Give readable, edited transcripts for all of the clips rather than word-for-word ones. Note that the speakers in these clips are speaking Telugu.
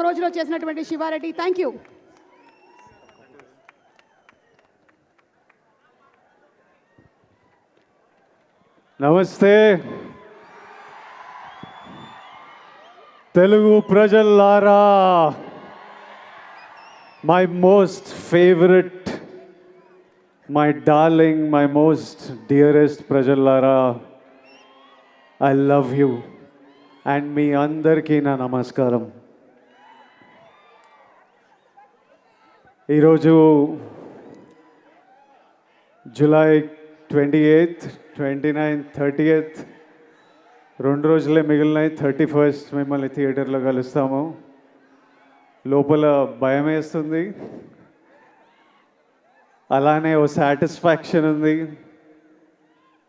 రోజులో చేసినటువంటి శివారెడ్డి. Thank you. నమస్తే తెలుగు ప్రజల్లారా, my most favourite, my darling, my most dearest ప్రజల్లారా, ఐ లవ్ యూ అండ్ మీ అందరికీ నా నమస్కారం. ఈరోజు జూలై 28th, 29th, 30th 2 రోజులే మిగిలినాయి. 31st మిమ్మల్ని థియేటర్లో కలుస్తాము. లోపల భయం వేస్తుంది, అలానే ఓ సాటిస్ఫాక్షన్ ఉంది.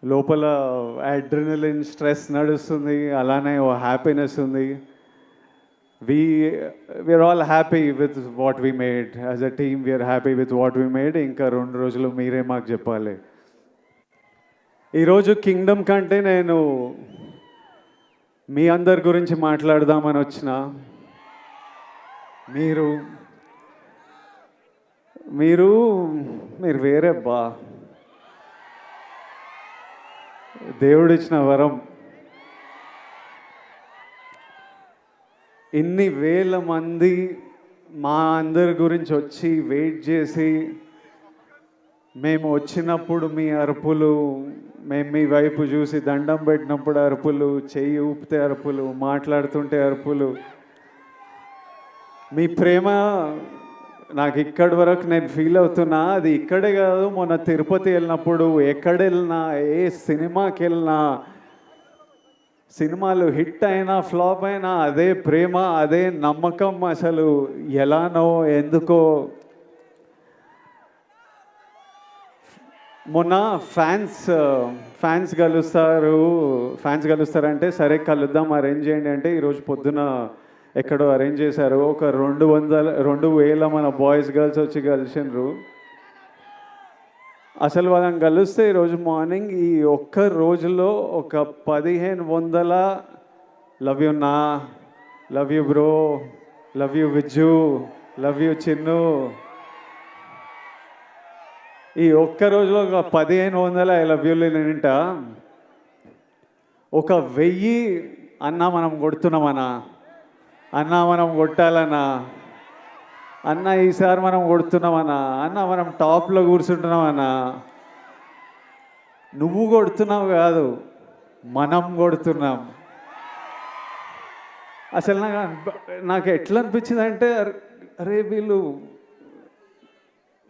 లోపల అడ్రినలిన్ స్ట్రెస్ నడుస్తుంది, అలానే ఓ హ్యాపీనెస్ ఉంది. we're all happy with what we made. As a team we are happy with what we made. ఇంకా 2 రోజులు మీరే మాకు చెప్పాలి. ఈరోజు కింగ్డమ్ కంటే నేను మీ అందరి గురించి మాట్లాడదామని వచ్చిన. మీరు మీరు మీరు వేరే బా, దేవుడిచ్చిన వరం. ఇన్ని వేల మంది మా అందరి గురించి వచ్చి వెయిట్ చేసి, మేము వచ్చినప్పుడు మీ అరుపులు, మేము మీ వైపు చూసి దండం పెట్టినప్పుడు అరుపులు, చెయ్యి ఊపితే అరుపులు, మాట్లాడుతుంటే అరుపులు, మీ ప్రేమ నాకు ఇక్కడి వరకు నేను ఫీల్ అవుతున్నా. అది ఇక్కడే కాదు, మొన్న తిరుపతి వెళ్ళినప్పుడు, ఎక్కడ వెళ్ళినా, ఏ సినిమాకి వెళ్ళినా, సినిమాలు హిట్ అయినా ఫ్లాప్ అయినా అదే ప్రేమ, అదే నమ్మకం. అసలు ఎలానో ఎందుకో. మొన్న ఫ్యాన్స్ కలుస్తారంటే సరే కలుద్దాం, అరేంజ్ చేయండి అంటే ఈరోజు పొద్దున ఎక్కడో అరేంజ్ చేశారు. ఒక 2,000 మన బాయ్స్ గర్ల్స్ వచ్చి కలిసినారు. అసలు వాళ్ళని కలిస్తే ఈరోజు మార్నింగ్ ఈ ఒక్క రోజులో ఒక 1,500 లవ్ యూ నా, love you bro, love you Vijju, love you Chinnu, ఈ ఒక్క రోజులో ఒక 1,500 ఐ లవ్ యూలు నింట. ఒక 1000 అన్నా మనం కొడుతున్నామన్నా, అన్నా మనం కొట్టాలన్నా, అన్న ఈసారి మనం కొడుతున్నామన్నా, అన్న మనం టాప్లో కూర్చుంటున్నామన్నా. నువ్వు కొడుతున్నావు కాదు, మనం కొడుతున్నాం. అసలు నాకు ఎట్లా అనిపించింది అంటే, అరే వీళ్ళు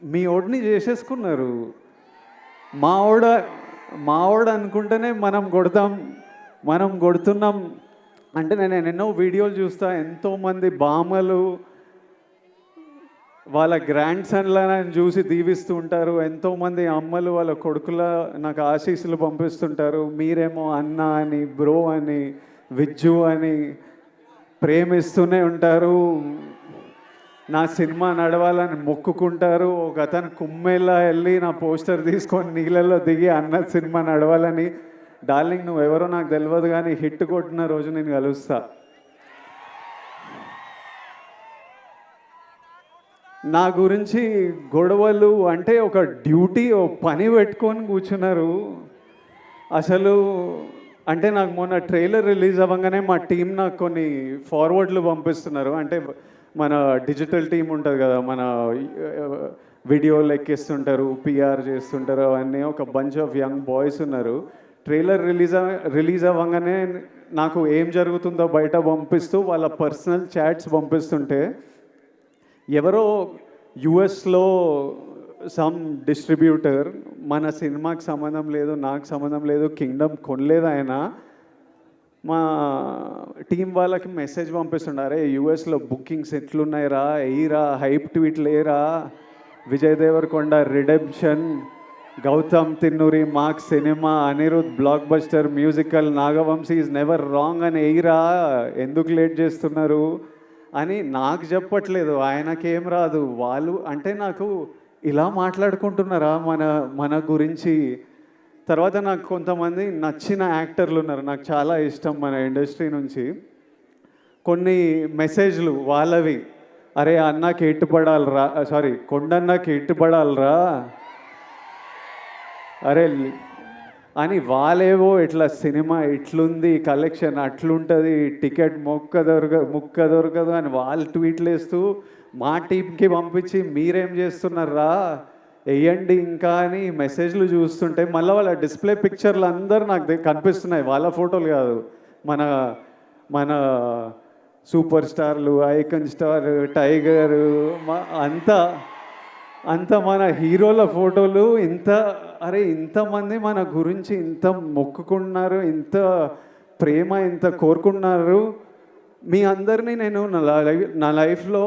మీ ఓడిని చేసేసుకున్నారు. మావాడు అనుకుంటేనే మనం కొడుతున్నాం అంటే. నేను ఎన్నో వీడియోలు చూస్తా, ఎంతోమంది బామ్మలు వాళ్ళ గ్రాండ్ సన్లను చూసి దీవిస్తూ ఉంటారు. ఎంతోమంది అమ్మలు వాళ్ళ కొడుకుల నాకు ఆశీస్సులు పంపిస్తుంటారు. మీరేమో అన్న అని, బ్రో అని, విజ్జు అని ప్రేమిస్తూనే ఉంటారు. నా సినిమా నడవాలని మొక్కుకుంటారు. ఒక అతను కుమ్మేలా వెళ్ళి నా పోస్టర్ తీసుకొని నీళ్ళల్లో దిగి అన్న సినిమా నడవాలని. డార్లింగ్ నువ్వు ఎవరో నాకు తెలియదు, కానీ హిట్ కొట్టిన రోజు నేను కలుస్తా. నా గురించి గొడవలు అంటే ఒక డ్యూటీ, ఓ పని పెట్టుకొని కూర్చున్నారు. అసలు అంటే నాకు మొన్న ట్రైలర్ రిలీజ్ అవ్వగానే మా టీం నాకు కొన్ని ఫార్వర్డ్లు పంపిస్తున్నారు. అంటే మన డిజిటల్ టీం ఉంటుంది కదా, మన వీడియోలు ఎక్కిస్తుంటారు, పిఆర్ చేస్తుంటారు, అవన్నీ ఒక బంచ్ ఆఫ్ యంగ్ బాయ్స్ ఉన్నారు. ట్రైలర్ రిలీజ్ అవ్వగానే నాకు ఏం జరుగుతుందో బయట పంపిస్తూ వాళ్ళ పర్సనల్ చాట్స్ పంపిస్తుంటే, ఎవరో యుఎస్లో సమ్ డిస్ట్రిబ్యూటర్, మన సినిమాకి సంబంధం లేదు, నాకు సంబంధం లేదు, కింగ్డమ్ కొనలేదు ఆయన, మా టీం వాళ్ళకి మెసేజ్ పంపిస్తుండారే, యుఎస్లో బుకింగ్స్ ఎట్లున్నాయిరా, ఎయిరా, హైప్ ట్వీట్లు ఏరా, Vijay Deverakonda redemption, Gautam Tinnanuri mark cinema, Anirudh blockbuster musical, Nagavamsi is never wrong అని ఎయిరా, ఎందుకు లేట్ చేస్తున్నారు అని నాకు చెప్పట్లేదు. ఆయనకేం రాదు. వాళ్ళు అంటే నాకు ఇలా మాట్లాడుకుంటున్నారా మన గురించి. తర్వాత నాకు కొంతమంది నచ్చిన యాక్టర్లు ఉన్నారు, నాకు చాలా ఇష్టం మన ఇండస్ట్రీ నుంచి. కొన్ని మెసేజ్లు వాళ్ళవి, అరే అన్నకి ఎట్టుపడాలరా, సారీ కొండన్నకి ఎట్టుపడాలరా, అరే అని వాళ్ళేవో ఇట్లా సినిమా ఇట్లుంది, కలెక్షన్ అట్లుంటుంది, టికెట్ ముక్క దొరకదు అని వాళ్ళు ట్వీట్లు వేస్తూ మా టీంకి పంపించి మీరేం చేస్తున్నారా వేయండి ఇంకా అని మెసేజ్లు చూస్తుంటే మళ్ళీ వాళ్ళ డిస్ప్లే పిక్చర్లు అందరూ నాకు కనిపిస్తున్నాయి, వాళ్ళ ఫోటోలు కాదు, మన మన సూపర్ స్టార్లు, ఐకన్ స్టార్, టైగర్, అంత మన హీరోల ఫోటోలు. అరే ఇంతమంది మన గురించి ఇంత మొక్కుకున్నారు, ఇంత ప్రేమ ఇంత కోరుకున్నారు. మీ అందరినీ నేను నా లైఫ్లో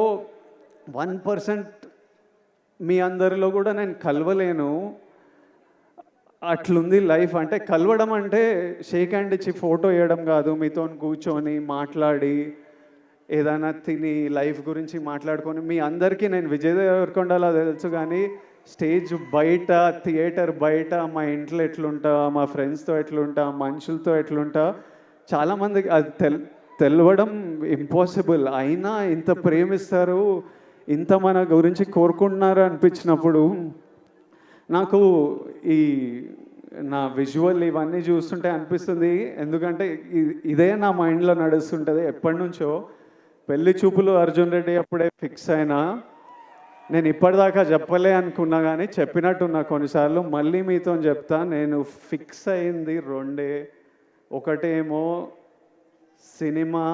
1% మీ అందరిలో కూడా నేను కలవలేను. అట్లుంది లైఫ్. అంటే కలవడం అంటే షేక్ హ్యాండ్ ఇచ్చి ఫోటో వేయడం కాదు, మీతో కూర్చొని మాట్లాడి ఏదైనా తిని లైఫ్ గురించి మాట్లాడుకొని. మీ అందరికీ నేను విజయ్ దేవరకొండలా తెలుసు, కానీ స్టేజ్ బయట, థియేటర్ బయట, మా ఇంట్లో ఎట్లుంటా, మా ఫ్రెండ్స్తో ఎట్లుంటా, మనుషులతో ఎట్లుంటా, చాలామందికి అది తెలవడం ఇంపాసిబుల్. అయినా ఇంత ప్రేమిస్తారు, ఇంత మన గురించి కోరుకుంటున్నారు అనిపించినప్పుడు నాకు ఈ నా విజువల్ ఇవన్నీ చూస్తుంటే అనిపిస్తుంది. ఎందుకంటే ఇదే నా మైండ్లో నడుస్తుంటుంది ఎప్పటి నుంచో. పెళ్లి చూపులు అర్జున్ రెడ్డి అప్పుడే ఫిక్స్ అయినా, నేను ఇప్పటిదాకా చెప్పలే అనుకున్నా కానీ చెప్పినట్టున్నా కొన్నిసార్లు. మళ్ళీ మీతో చెప్తా, నేను ఫిక్స్ అయింది రెండే. ఒకటేమో సినిమా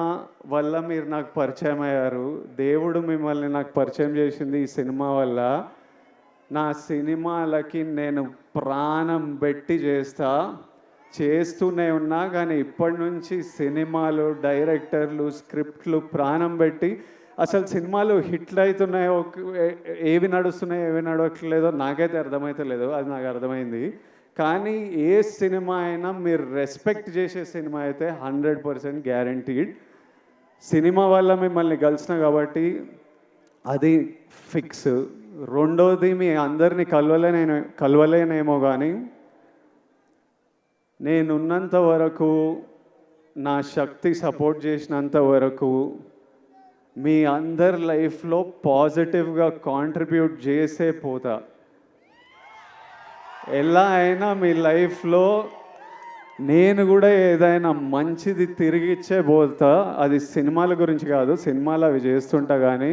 వల్ల మీరు నాకు పరిచయం అయ్యారు, దేవుడు మిమ్మల్ని నాకు పరిచయం చేసింది ఈ సినిమా వల్ల. నా సినిమాలకి నేను ప్రాణం పెట్టి చేస్తూనే ఉన్నా, కానీ ఇప్పటి నుంచి సినిమాలు, డైరెక్టర్లు, స్క్రిప్ట్లు ప్రాణం పెట్టి, అసలు సినిమాలు హిట్లు అవుతున్నాయో, ఏవి నడుస్తున్నాయో ఏవి నడవట్లేదో నాకైతే అర్థమవుతలేదు, అది నాకు అర్థమైంది. కానీ ఏ సినిమా అయినా మీరు రెస్పెక్ట్ చేసే సినిమా అయితే 100% గ్యారంటీడ్. సినిమా వల్ల మిమ్మల్ని కలిసిన కాబట్టి అది ఫిక్స్. రెండోది, మీ అందరినీ కలవలేనేమో కానీ నేనున్నంత వరకు, నా శక్తి సపోర్ట్ చేసినంత వరకు మీ అందరి లైఫ్లో పాజిటివ్గా కాంట్రిబ్యూట్ చేసే పోతా. ఎలా అయినా మీ లైఫ్లో నేను కూడా ఏదైనా మంచిది తిరిగి ఇచ్చే పోతా. అది సినిమాల గురించి కాదు, సినిమాలు అవి చేస్తుంటా, కానీ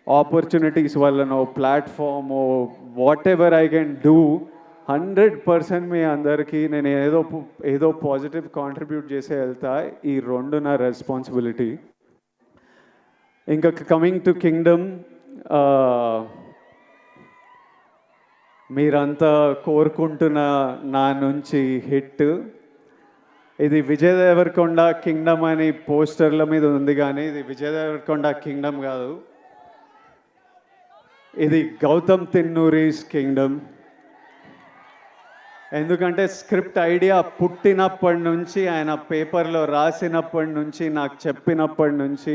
ఆపర్చునిటీస్ వల్లనో, ప్లాట్ఫామో, whatever I can do, 100% మీ అందరికీ నేను ఏదో పాజిటివ్ కాంట్రిబ్యూట్ చేసే వెళ్తా. ఈ రెండు నా రెస్పాన్సిబిలిటీ. ఇంకా కమింగ్ టు కింగ్డమ్, మీరంతా కోరుకుంటున్న నా నుంచి హిట్. ఇది విజయ్ దేవరకొండ కింగ్డమ్ అని పోస్టర్ల మీద ఉంది, కానీ ఇది విజయ్ దేవరకొండ కింగ్డమ్ కాదు, ఇది గౌతమ్ తిన్నూరీస్ కింగ్డమ్. ఎందుకంటే స్క్రిప్ట్ ఐడియా పుట్టినప్పటి నుంచి, ఆయన పేపర్లో రాసినప్పటి నుంచి, నాకు చెప్పినప్పటి నుంచి,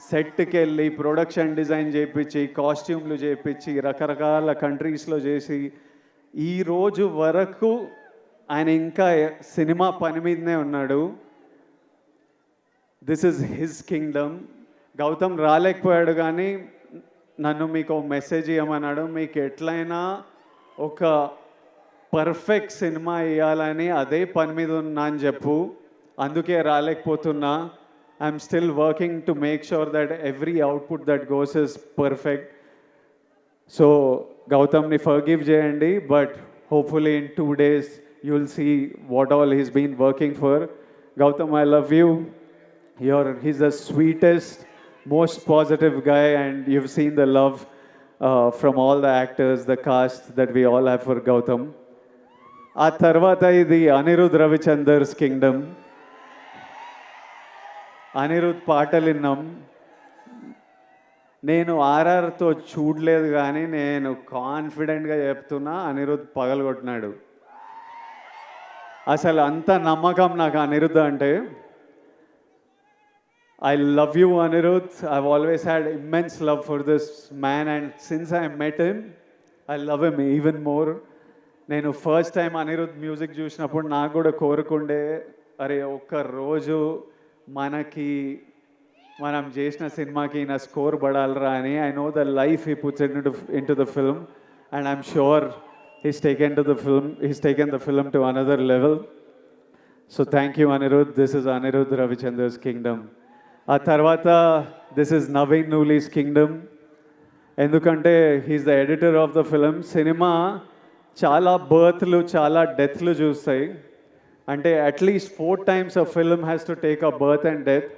సెట్కి వెళ్ళి ప్రొడక్షన్ డిజైన్ చేయించి, కాస్ట్యూమ్లు చేయించి, రకరకాల కంట్రీస్లో చేసి, ఈరోజు వరకు ఆయన ఇంకా సినిమా పని మీదనే ఉన్నాడు. This is his kingdom. Gautam రాలేకపోయాడు, కానీ నన్ను మీకు మెసేజ్ ఇవ్వమన్నాడు, మీకు ఎట్లయినా ఒక పర్ఫెక్ట్ సినిమా ఇవ్వాలని అదే పని మీద ఉన్నా అని చెప్పు, అందుకే రాలేకపోతున్నా. I'm still working to make sure that every output that goes is perfect. So గౌతమ్ని ఫర్గివ్ చేయండి, but hopefully in 2 days you will see what all he's been working for. Gautam, I love you. He's the sweetest, most positive guy, and you've seen the love from all the actors, the cast that we all have for Gautam. ఆ తర్వాత ఇది అనిరుద్ రవిచందర్స్ కింగ్డమ్. అనిరుద్ పాటలు విన్నాం. నేను ఆర్ఆర్తో చూడలేదు, కానీ నేను కాన్ఫిడెంట్గా చెప్తున్నా, అనిరుద్ పగలగొట్టినాడు. అసలు అంత నమ్మకం నాకు అనిరుద్ అంటే. I love you, Anirudh. I've always had immense love for this man, and since I met him, I love him even more. నేను ఫస్ట్ టైం అనిరుద్ మ్యూజిక్ చూసినప్పుడు నాకు కూడా కోరుకుండే, అరే ఒక్క రోజు మనకి మనం చేసిన సినిమాకి నా స్కోర్ పడాలరా అని. I know the life he puts in to the film and I'm sure he's taken the film to another level. So thank you, Anirudh. This is Anirudh Ravichandra's Kingdom. ఆ తర్వాత this is Naveen Nooli's Kingdom. ఎందుకంటే he's the editor of the film. Cinema చాలా బర్త్లు చాలా డెత్లు చూస్తాయి. అంటే at least 4 times a film has to take a birth and death.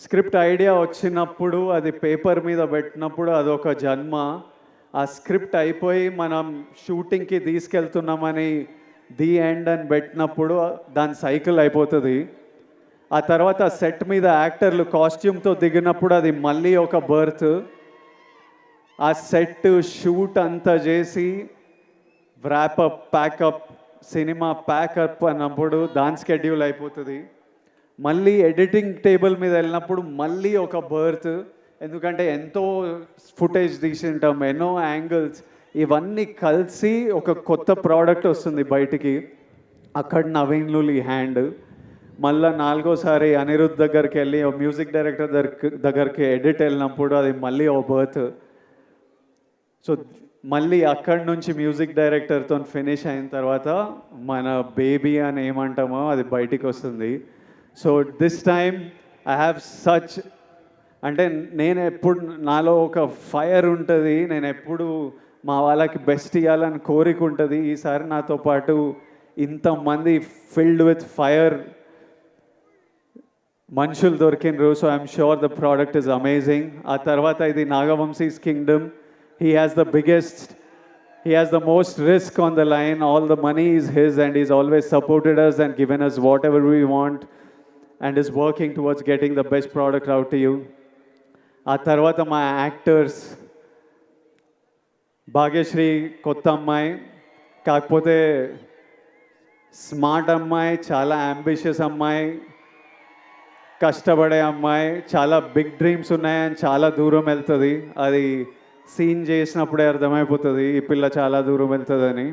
Script idea వచ్చినప్పుడు అది పేపర్ మీద పెట్టినప్పుడు అదొక జన్మ. ఆ స్క్రిప్ట్ అయిపోయి మనం షూటింగ్కి తీసుకెళ్తున్నామని ది ఎండ్ అని పెట్టినప్పుడు దాని సైకిల్ అయిపోతుంది. ఆ తర్వాత సెట్ మీద యాక్టర్లు కాస్ట్యూమ్తో దిగినప్పుడు అది మళ్ళీ ఒక బర్త్. ఆ సెట్ షూట్ అంతా చేసి వ్రాపప్ ప్యాకప్ సినిమా ప్యాకప్ అన్నప్పుడు దాని స్కెడ్యూల్ అయిపోతుంది. మళ్ళీ ఎడిటింగ్ టేబుల్ మీద వెళ్ళినప్పుడు మళ్ళీ ఒక బర్త్. ఎందుకంటే ఎంతో ఫుటేజ్ తీసింటాం, ఎన్నో యాంగిల్స్, ఇవన్నీ కలిసి ఒక కొత్త ప్రోడక్ట్ వస్తుంది బయటికి. అక్కడ నవీన్ లూలి హ్యాండ్. మళ్ళీ 4వసారి అనిరుద్ధ్ దగ్గరికి వెళ్ళి మ్యూజిక్ డైరెక్టర్ దగ్గరికి ఎడిట్ వెళ్ళినప్పుడు అది మళ్ళీ ఓ బర్త్. సో మళ్ళీ అక్కడి నుంచి మ్యూజిక్ డైరెక్టర్తో ఫినిష్ అయిన తర్వాత మన బేబీ అని ఏమంటామో అది బయటికి వస్తుంది. So this time I have such, అంటే నేను ఎప్పుడు నాలో ఒక ఫైర్ ఉంటుంది, నేను ఎప్పుడు మా వాళ్ళకి బెస్ట్ ఇవ్వాలని కోరిక ఉంటుంది. ఈసారి నాతో పాటు ఇంతమంది ఫిల్డ్ విత్ ఫైర్ మనుషులు దొరికినరు. So I'm sure the product is amazing. ఆ తర్వాత ఇది Nagavamsi's kingdom. He has the most risk on the line. All the money is his and he's always supported us and given us whatever we want and is working towards getting the best product out to you. ఆ తర్వాత మా యాక్టర్స్, భాగ్యశ్రీ కొత్త అమ్మాయి, కాకపోతే స్మార్ట్ అమ్మాయి, చాలా అంబిషియస్ అమ్మాయి, కష్టపడే అమ్మాయి, చాలా బిగ్ డ్రీమ్స్ ఉన్నాయని చాలా దూరం వెళ్తుంది. అది సీన్ చేసినప్పుడే అర్థమైపోతుంది ఈ పిల్ల చాలా దూరం వెళ్తుందని.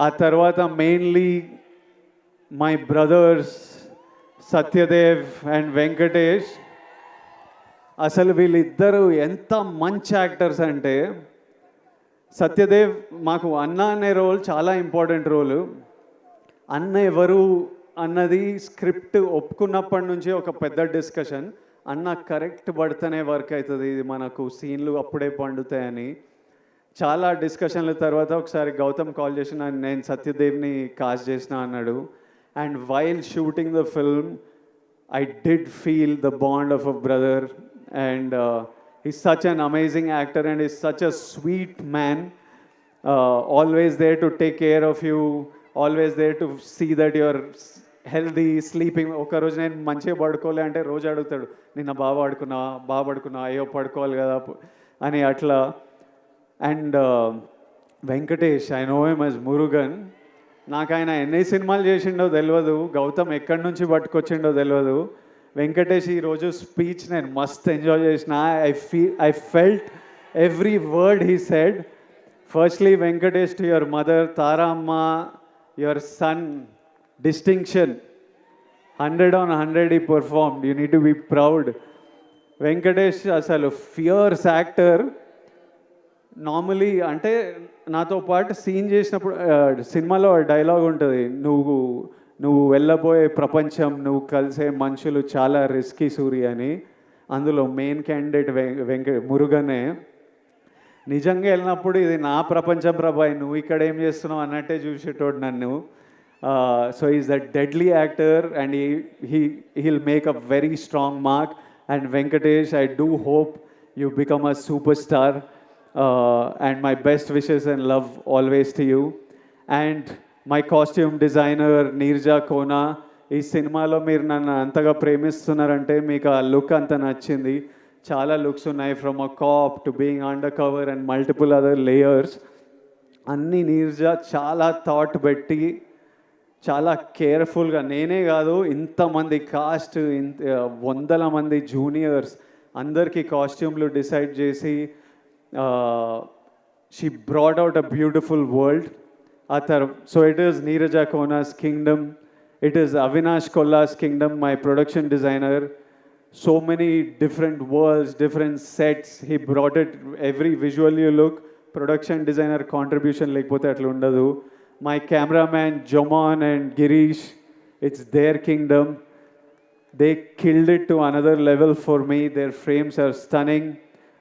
ఆ తర్వాత mainly my brothers Satyadev and Venkatesh. అసలు వీళ్ళిద్దరూ ఎంత మంచి యాక్టర్స్ అంటే, సత్యదేవ్ మాకు అన్న అనే రోల్ చాలా ఇంపార్టెంట్ రోలు. అన్న ఎవరు అన్నది స్క్రిప్ట్ ఒప్పుకున్నప్పటి నుంచి ఒక పెద్ద డిస్కషన్. అన్న కరెక్ట్ పడితేనే వర్క్ అవుతుంది, ఇది మనకు సీన్లు అప్పుడే పండుతాయని చాలా డిస్కషన్ల తర్వాత ఒకసారి గౌతమ్ కాల్ చేసిన, నేను సత్యదేవ్ని కాస్ట్ చేసిన అన్నాడు. And while shooting the film I did feel the bond of a brother, and he's such an amazing actor and he's such a sweet man, always there to take care of you, always there to see that you're healthy, sleeping. ఒక రోజు నేను మంచిగా పడుకోలే అంటే రోజు అడుగుతాడు, నిన్న బాగా పడుకున్నా అయ్యో పడుకోవాలి కదా అని అట్లా. And Venkatesh, I know him as Murugan. నాకు ఆయన ఎన్ని సినిమాలు చేసిండో తెలియదు, గౌతమ్ ఎక్కడి నుంచి పట్టుకొచ్చిండో తెలియదు. వెంకటేష్ ఈరోజు స్పీచ్ నేను మస్త్ ఎంజాయ్ చేసిన. I felt every word he said. Firstly Venkatesh, to your mother Tara అమ్మ, your son distinction 100 on 100 he performed. You need to be proud. Venkatesh అసలు ఫియర్స్ యాక్టర్. నార్మలీ అంటే నాతో పాటు సీన్ చేసినప్పుడు సినిమాలో డైలాగ్ ఉంటుంది, నువ్వు వెళ్ళబోయే ప్రపంచం, నువ్వు కలిసే మనుషులు చాలా రిస్కీ సూర్య అని. అందులో మెయిన్ క్యాండిడేట్ మురుగనే. నిజంగా వెళ్ళినప్పుడు ఇది నా ప్రపంచం ప్రభాయ్, నువ్వు ఇక్కడ ఏం చేస్తున్నావు అన్నట్టే చూసేటోడు నన్ను. So is the deadly actor and he'll make a very strong mark. And Venkatesh, I do hope you become a superstar. And my best wishes and love always to you. And my costume designer Neerja Kona, ఈ సినిమాలో మీరు నన్ను అంతగా ప్రేమిస్తున్నారంటే మీకు ఆ లుక్ అంత నచ్చింది. చాలా లుక్స్ ఉన్నాయి, from a cap to being under cover and multiple other layers. అన్నీ నీర్జా చాలా థాట్ పెట్టి చాలా కేర్ఫుల్గా, నేనే కాదు ఇంతమంది కాస్ట్, వందల మంది జూనియర్స్ అందరికీ కాస్ట్యూమ్లు డిసైడ్ చేసి she brought out a beautiful world. So it is Neeraja Kona's kingdom. It is Avinash Kolla's kingdom, my production designer. so many different worlds, different sets. He brought it, every visual you look, production designer contribution లేకపోతే అట్లా ఉండదు. My cameraman Jomon and Girish, it's their kingdom. They killed it to another level for me. Their frames are stunning.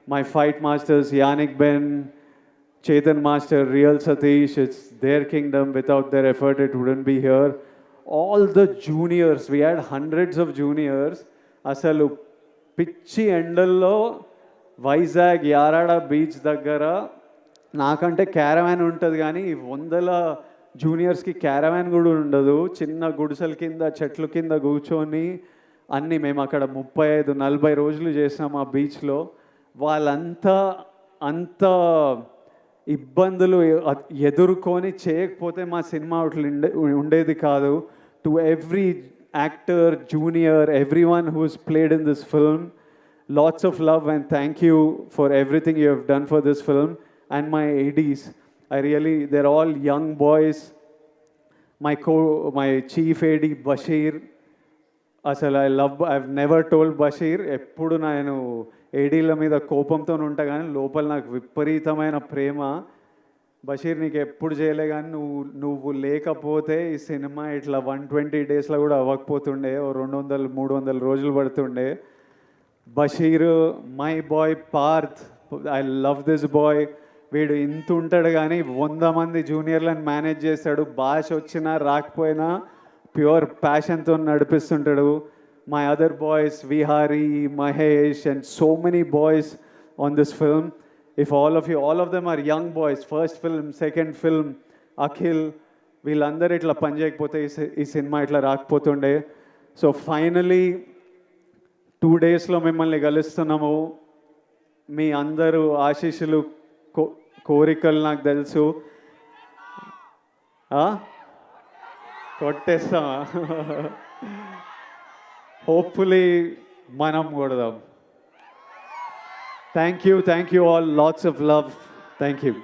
My fight masters Yannick Ben, Chetan Master, Real Satish, it's their kingdom. Without their effort, it wouldn't be here. All the juniors, we had hundreds of juniors. అసలు పిచ్చి ఎండల్లో వైజాగ్ యారాడ బీచ్ దగ్గర నాకంటే క్యారవాన్ ఉంటుంది కానీ ఈ వందల జూనియర్స్కి క్యారవాన్ కూడా ఉండదు. చిన్న గుడిసెల కింద చెట్ల కింద కూర్చొని అన్నీ మేము అక్కడ 35-40 రోజులు చేసాం ఆ బీచ్లో. వాళ్ళంతా అంత ఇబ్బందులు ఎదుర్కొని చేయకపోతే మా సినిమా అట్లా ఉండేది కాదు. To every actor, junior, everyone who's played in this film, lots of love and thank you for everything you have done for this film. And my ADs, they're all young boys. My chief AD Bashir, I've never told Bashir, ఎప్పుడు నేను ఏడీల మీద కోపంతో ఉంటా కానీ లోపల నాకు విపరీతమైన ప్రేమ. బషీర్ నీకు ఎప్పుడు చేయలే కానీ నువ్వు లేకపోతే ఈ సినిమా ఇట్లా 120 డేస్లో కూడా అవ్వకపోతుండే, 200-300 రోజులు పడుతుండే. Basheer, my boy Parth, I love this boy. వీడు ఇంత ఉంటాడు కానీ 100 మంది జూనియర్లను మేనేజ్ చేస్తాడు. భాష వచ్చినా రాకపోయినా ప్యూర్ ప్యాషన్తో నడిపిస్తుంటాడు. My other boys Vihari, Mahesh and so many boys on this film. If all of them are young boys, first film, second film, Akhil, వీళ్ళందరూ ఇట్లా పని చేయకపోతే ఈ సినిమా ఇట్లా రాకపోతుండే. సో ఫైనలీ 2 డేస్లో మిమ్మల్ని కలుస్తున్నాము. మీ అందరూ ఆశీస్సులు, కోరికలు నాకు తెలుసు. కొట్టేస్తామా? హోప్ఫుల్లీ మనం కొడదాం. Thank you all. Lots of love. Thank you.